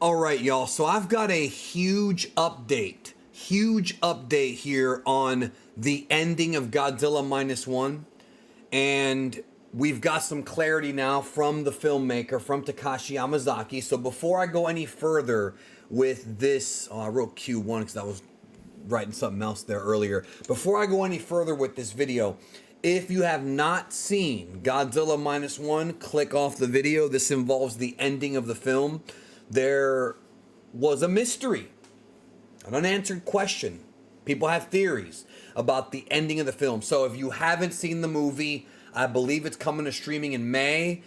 All right, y'all. So I've got a huge update here on the ending of Godzilla Minus One. And we've got some clarity now from the filmmaker, from Takashi Yamazaki. So before I go any further with this, I wrote Q1 because I was writing something else there earlier. Before I go any further with this video, if you have not seen Godzilla Minus One, click off the video. This involves the ending of the film. There was a mystery, an unanswered question. People have theories about the ending of the film. So if you haven't seen the movie, I believe it's coming to streaming in May.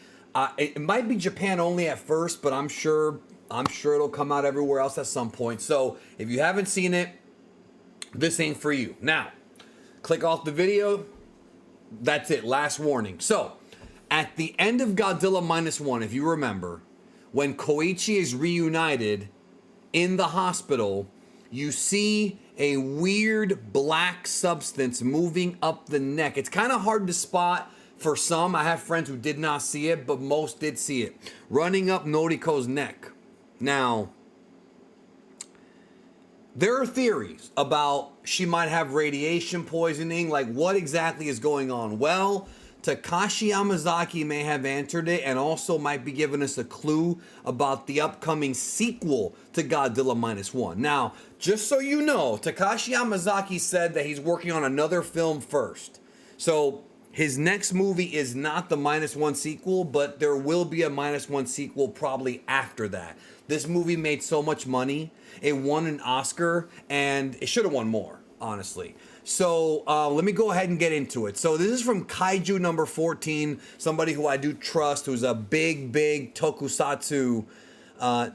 It might be Japan only at first, but I'm sure it'll come out everywhere else at some point. So if you haven't seen it, this ain't for you. Now, click off the video. That's it. Last warning. So, at the end of Godzilla Minus One, if you remember, when Koichi is reunited in the hospital, you see a weird black substance moving up the neck. It's kind of hard to spot for some. I have friends who did not see it, but most did see it. Running up Noriko's neck. Now, there are theories about she might have radiation poisoning. Like, what exactly is going on? Well, Takashi Yamazaki may have answered it and also might be giving us a clue about the upcoming sequel to Godzilla Minus One. Now, just so you know, Takashi Yamazaki said that he's working on another film first. So his next movie is not the Minus One sequel, but there will be a Minus One sequel probably after that. This movie made so much money. It won an Oscar, and it should have won more, honestly. So let me go ahead and get into it. So this is from Kaiju number 14, somebody who I do trust, who's a big tokusatsu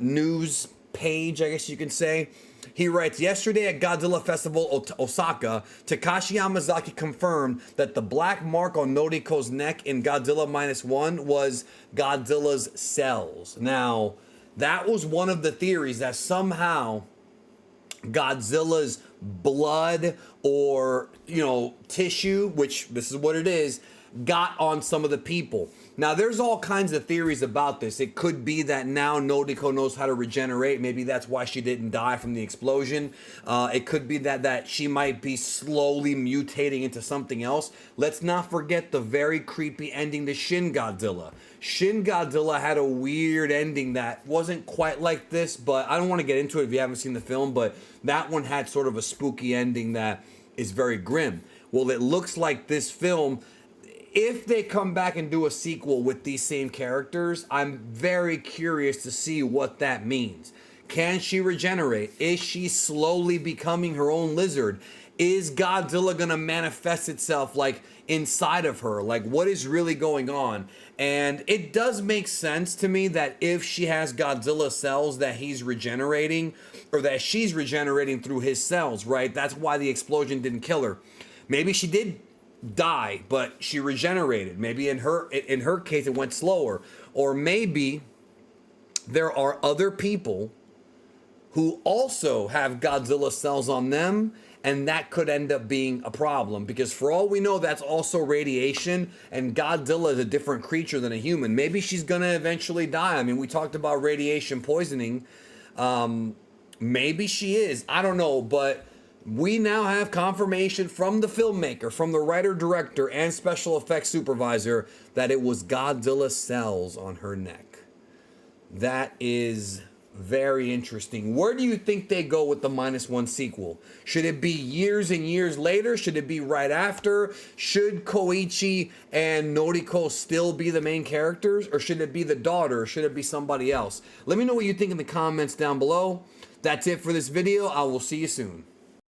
news page, I guess you can say. He writes, yesterday at Godzilla Festival Osaka, Takashi Yamazaki confirmed that the black mark on Noriko's neck in Godzilla Minus One was Godzilla's cells. Now, that was one of the theories, that somehow Godzilla's blood or, tissue, which this is what it is, got on some of the people. Now, there's all kinds of theories about this. It could be that now Noriko knows how to regenerate. Maybe that's why she didn't die from the explosion. It could be that she might be slowly mutating into something else. Let's not forget the very creepy ending to Shin Godzilla. Shin Godzilla had a weird ending that wasn't quite like this, but I don't want to get into it if you haven't seen the film, but that one had sort of a spooky ending that is very grim. Well, it looks like this film, if they come back and do a sequel with these same characters, I'm very curious to see what that means. Can she regenerate? Is she slowly becoming her own lizard? Is Godzilla gonna manifest itself like inside of her? Like, what is really going on? And it does make sense to me that if she has Godzilla cells that he's regenerating, or that she's regenerating through his cells, right? That's why the explosion didn't kill her. Maybe she did die, but she regenerated. Maybe in her case it went slower. Or maybe there are other people who also have Godzilla cells on them, and that could end up being a problem, because for all we know, that's also radiation, and Godzilla is a different creature than a human. Maybe she's gonna eventually die. I mean, we talked about radiation poisoning. Maybe she is. I don't know, but we now have confirmation from the filmmaker, from the writer, director, and special effects supervisor that it was Godzilla cells on her neck. That is very interesting. Where do you think they go with the Minus One sequel? Should it be years and years later? Should it be right after? Should Koichi and Noriko still be the main characters? Or should it be the daughter? Or should it be somebody else? Let me know what you think in the comments down below. That's it for this video. I will see you soon.